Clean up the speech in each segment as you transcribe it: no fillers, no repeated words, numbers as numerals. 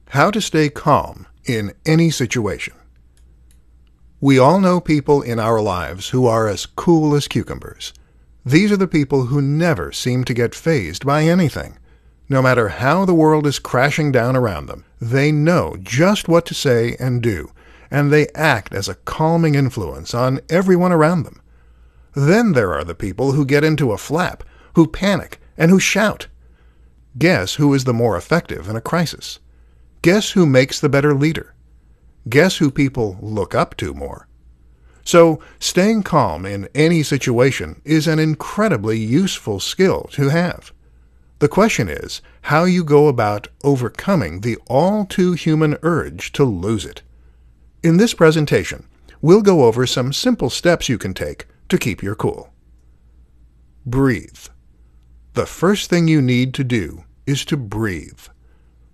How to stay calm in any situation. We all know people in our lives who are as cool as cucumbers. These are the people who never seem to get fazed by anything. No matter how the world is crashing down around them, they know just what to say and do, and they act as a calming influence on everyone around them. Then there are the people who get into a flap, who panic, and who shout. Guess who is the more effective in a crisis? Guess who makes the better leader? Guess who people look up to more? So, staying calm in any situation is an incredibly useful skill to have. The question is how you go about overcoming the all-too-human urge to lose it. In this presentation, we'll go over some simple steps you can take to keep your cool. Breathe. The first thing you need to do is to breathe.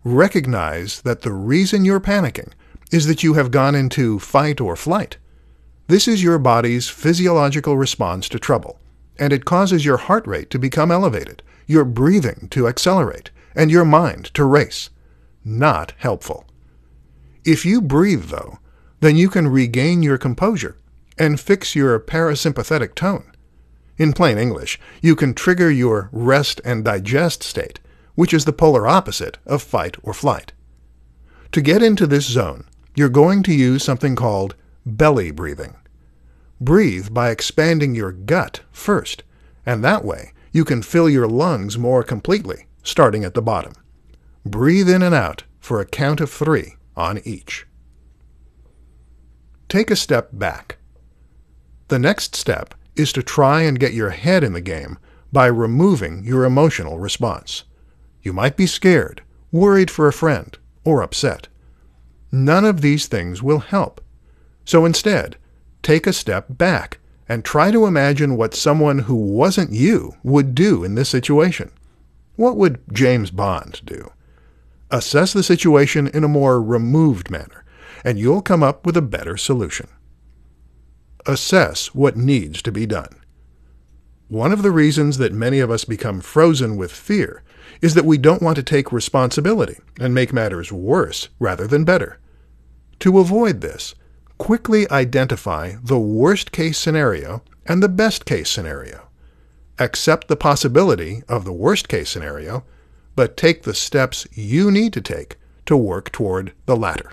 Recognize that the reason you're panicking is that you have gone into fight or flight. This is your body's physiological response to trouble, and it causes your heart rate to become elevated, your breathing to accelerate, and your mind to race. Not helpful. If you breathe, though, then you can regain your composure and fix your parasympathetic tone. In plain English, you can trigger your rest and digest state, which is the polar opposite of fight or flight. To get into this zone, you're going to use something called belly breathing. Breathe by expanding your gut first, and that way you can fill your lungs more completely, starting at the bottom. Breathe in and out for a count of 3 on each. Take a step back. The next step is to try and get your head in the game by removing your emotional response. You might be scared, worried for a friend, or upset. None of these things will help. So instead, take a step back and try to imagine what someone who wasn't you would do in this situation. What would James Bond do? Assess the situation in a more removed manner, and you'll come up with a better solution. Assess what needs to be done. One of the reasons that many of us become frozen with fear is that we don't want to take responsibility and make matters worse rather than better. To avoid this, quickly identify the worst-case scenario and the best-case scenario. Accept the possibility of the worst-case scenario, but take the steps you need to take to work toward the latter.